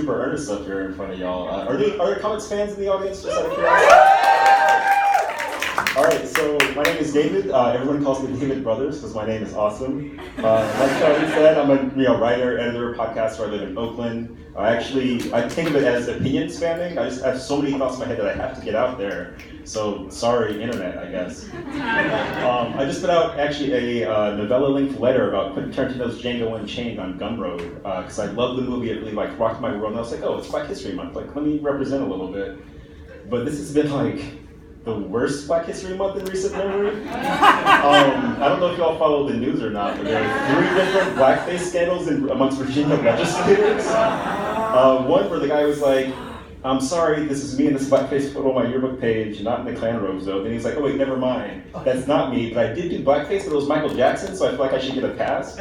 super earnest up here in front of y'all. Are there comics fans in the audience? Just out of curiosity? All right, so my name is David. Everyone calls me David Brothers because my name is awesome. Like Charlie said, I'm a writer, editor, podcaster. I live in Oakland. I think of it as opinion spamming. I just have so many thoughts in my head that I have to get out there. So sorry, internet, I guess. I just put out actually a novella-length letter about Quentin Tarantino's Django Unchained on Gumroad because I love the movie. It really rocked my world. And I was like, oh, it's Black History Month. Let me represent a little bit. But this has been the worst Black History Month in recent memory. I don't know if y'all follow the news or not, but there are 3 different blackface scandals amongst Virginia legislators. One where the guy was like, I'm sorry, this is me in this blackface photo on my yearbook page, not in the Klan robes though. Then he's like, oh wait, never mind. That's not me, but I did do blackface, but it was Michael Jackson, so I feel like I should get a pass.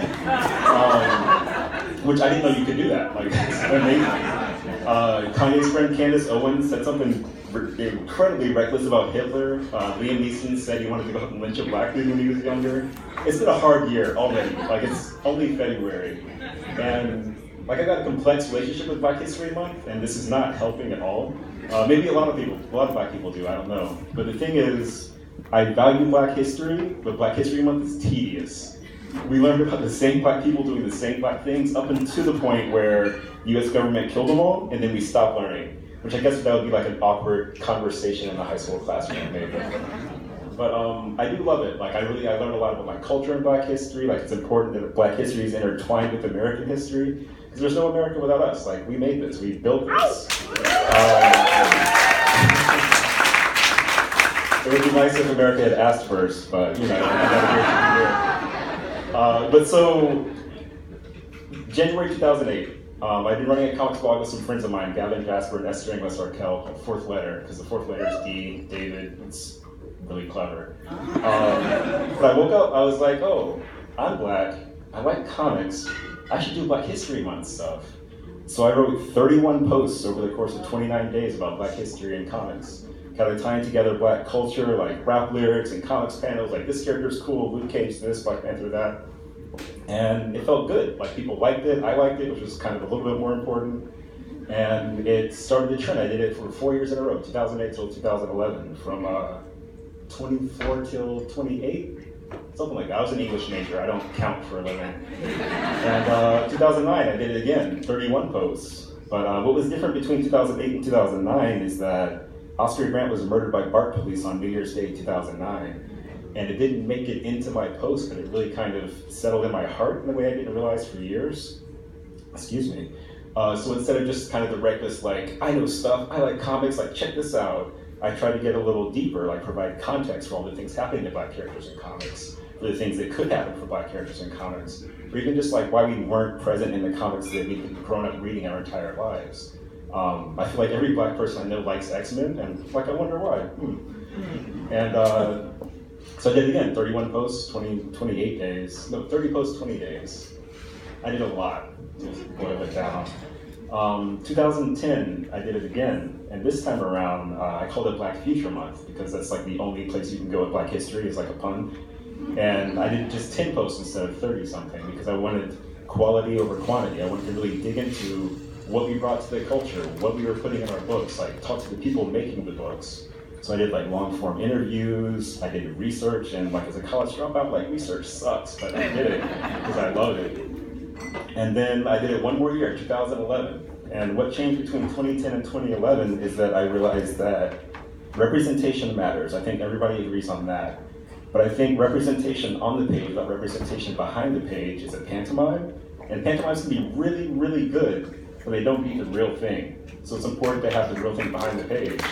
Which I didn't know you could do that. It's amazing. Kanye's friend Candace Owens said something incredibly reckless about Hitler. Liam Neeson said he wanted to go out and lynch a black dude when he was younger. It's been a hard year already. It's only February. And I got a complex relationship with Black History Month, and this is not helping at all. Maybe a lot of black people do, I don't know. But the thing is, I value Black history, but Black History Month is tedious. We learned about the same black people doing the same black things up until the point where the US government killed them all, and then we stopped learning. Which I guess that would be an awkward conversation in a high school classroom, maybe. But I do love it. I learned a lot about my culture in Black history. It's important that Black history is intertwined with American history, because there's no America without us. We made this, we built this. It would be nice if America had asked first, but I got here. But so, January 2008. I've been running a comics blog with some friends of mine, Gavin Jasper and Esther Inglis Arkell, called Fourth Letter, because the fourth letter is D, David. It's really clever. But I woke up, I was like, oh, I'm black, I like comics, I should do Black History Month stuff. So I wrote 31 posts over the course of 29 days about Black history and comics, kind of tying together black culture, rap lyrics and comics panels, this character's cool, Luke Cage this, Black Panther that. And it felt good. People liked it, I liked it, which was kind of a little bit more important. And it started a trend. I did it for 4 years in a row, 2008 till 2011, from 24 till 28, something like that. I was an English major, I don't count for a living. And 2009, I did it again, 31 posts. But what was different between 2008 and 2009 is that Oscar Grant was murdered by BART police on New Year's Day 2009. And it didn't make it into my post, but it really kind of settled in my heart in a way I didn't realize for years. Excuse me. So instead of just kind of the reckless, I know stuff, I like comics, check this out, I try to get a little deeper, provide context for all the things happening to black characters in comics, for the things that could happen for black characters in comics, or even just why we weren't present in the comics that we've grown up reading our entire lives. I feel like every black person I know likes X-Men, and I wonder why. And so I did it again, 31 posts, 28 days. No, 30 posts, 20 days. I did a lot, to boil it down. 2010, I did it again, and this time around, I called it Black Future Month, because that's the only place you can go with Black history, is a pun. And I did just 10 posts instead of 30-something, because I wanted quality over quantity. I wanted to really dig into what we brought to the culture, what we were putting in our books, talk to the people making the books. So I did long-form interviews, I did research, and as a college dropout, research sucks, but I did it because I loved it. And then I did it one more year, 2011. And what changed between 2010 and 2011 is that I realized that representation matters. I think everybody agrees on that. But I think representation on the page, but representation behind the page is a pantomime. And pantomimes can be really, really good, but they don't beat the real thing. So it's important to have the real thing behind the page.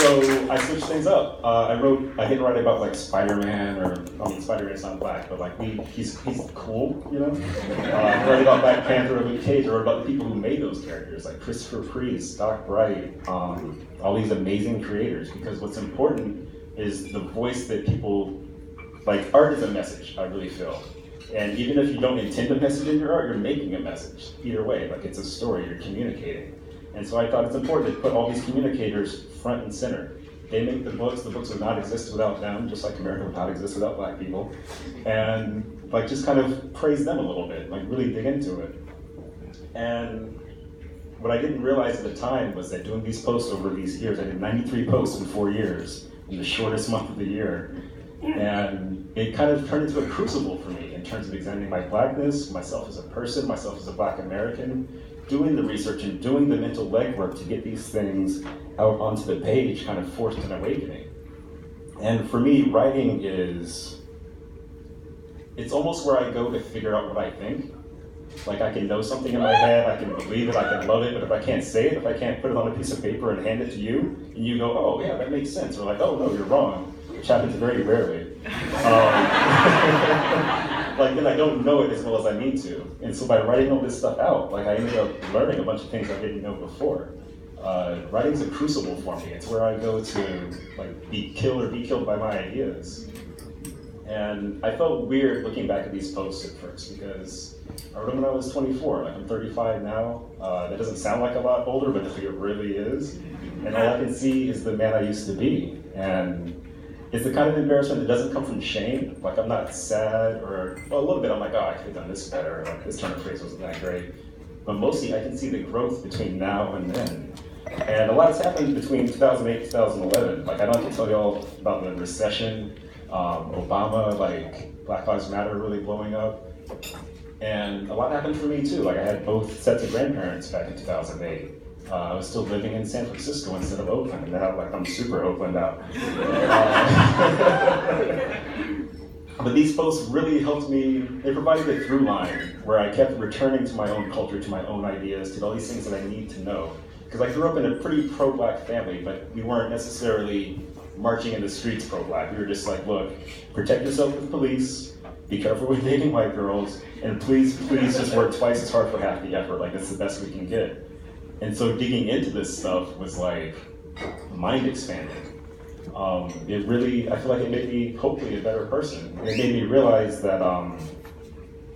So I switched things up. I didn't write about Spider-Man, Spider-Man's not black, but he's cool, I wrote about Black Panther or Luke Cage, or about the people who made those characters, Christopher Priest, Doc Bright, all these amazing creators, because what's important is the voice that people, art is a message, I really feel. And even if you don't intend a message in your art, you're making a message, either way, it's a story, you're communicating. And so I thought it's important to put all these communicators front and center. They make the books would not exist without them, just like America would not exist without Black people. And like just kind of praise them a little bit, like really dig into it. And what I didn't realize at the time was that doing these posts over these years, I did 93 posts in 4 years, in the shortest month of the year. And it kind of turned into a crucible for me in terms of examining my Blackness, myself as a person, myself as a Black American, doing the research and doing the mental legwork to get these things out onto the page kind of forced an awakening. And for me, writing it's almost where I go to figure out what I think. Like I can know something in my head, I can believe it, I can love it, but if I can't say it, if I can't put it on a piece of paper and hand it to you, and you go, oh yeah, that makes sense, or like, oh no, you're wrong, which happens very rarely. Like then I don't know it as well as I need to. And so by writing all this stuff out, like I ended up learning a bunch of things I didn't know before. Writing's a crucible for me. It's where I go to like be killed by my ideas. And I felt weird looking back at these posts at first because I wrote them when I was 24, like I'm 35 now. That doesn't sound like a lot older, but it really is. And all I can see is the man I used to be. And it's the kind of embarrassment that doesn't come from shame. Like I'm not sad or, well, a little bit I'm like, oh, I could have done this better. Like this turn of phrase wasn't that great. But mostly I can see the growth between now and then. And a lot has happened between 2008 and 2011. Like I don't have to tell you all about the recession, Obama, like Black Lives Matter really blowing up. And a lot happened for me too. Like I had both sets of grandparents back in 2008. I was still living in San Francisco instead of Oakland. And now like I'm super Oakland out. But these posts really helped me, they provided a through line where I kept returning to my own culture, to my own ideas, to all these things that I need to know. Because I grew up in a pretty pro-Black family, but we weren't necessarily marching in the streets pro-Black. We were just like, look, protect yourself with police, be careful with dating white girls, and please just work twice as hard for half the effort. Like, that's the best we can get. And so digging into this stuff was like mind expanding. It really, I feel like it made me hopefully a better person. It made me realize that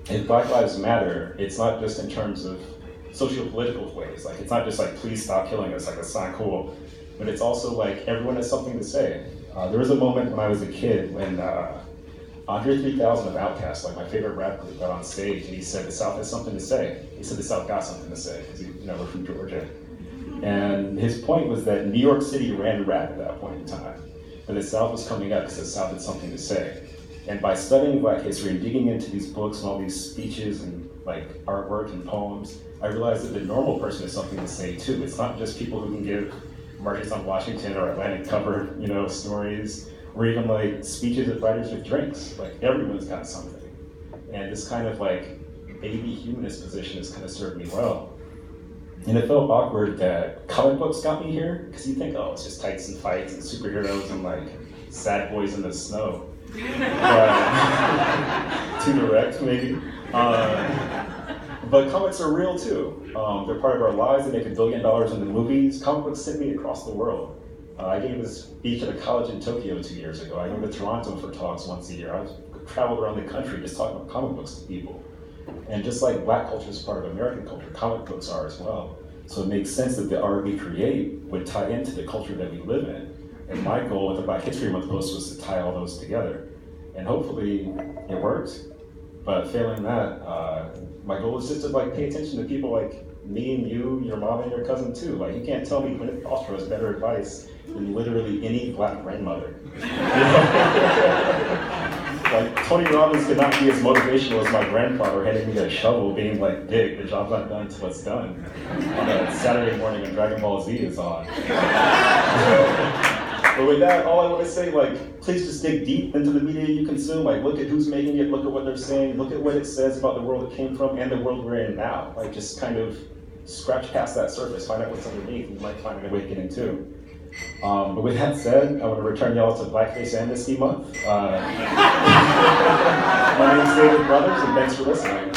if Black Lives Matter, it's not just in terms of socio-political ways. Like, it's not just like, please stop killing us, like, that's not cool. But it's also like, everyone has something to say. There was a moment when I was a kid when Andre 3000 of Outkast, like my favorite rap group, got on stage and he said, the South has something to say. He said the South got something to say, because we're from Georgia. And his point was that New York City ran rap at that point in time. But the South was coming up because the South had something to say. And by studying Black history and digging into these books and all these speeches and like artwork and poems, I realized that the normal person has something to say too. It's not just people who can give Marches on Washington or Atlantic cover, stories, or even like speeches at writers with drinks. Like everyone's got something. And this kind of like baby humanist position has kind of served me well. And it felt awkward that comic books got me here, because you think, oh, it's just tights and fights and superheroes and like sad boys in the snow. Too direct, maybe. But comics are real too. They're part of our lives. They make $1 billion in the movies. Comic books send me across the world. I gave this speech at a college in Tokyo 2 years ago. I go to Toronto for talks once a year. I've traveled around the country just talking about comic books to people. And just like Black culture is part of American culture, comic books are as well. So it makes sense that the art we create would tie into the culture that we live in. And my goal with the Black History Month post was to tie all those together. And hopefully it worked. But failing that, my goal is just to like pay attention to people like me and you, your mom and your cousin too. Like you can't tell me Gwyneth Paltrow has better advice than literally any Black grandmother. Like Tony Robbins could not be as motivational as my grandfather handing me a shovel being like, dig, the job's not done until it's done. On a Saturday morning when Dragon Ball Z is on. But with that, all I want to say, like, please just dig deep into the media you consume. Like, look at who's making it, look at what they're saying, look at what it says about the world it came from and the world we're in now. Like, just kind of scratch past that surface, find out what's underneath, and you might find an awakening too. But with that said, I want to return y'all to Blackface Amnesty Month. My name's David Brothers, and thanks for listening.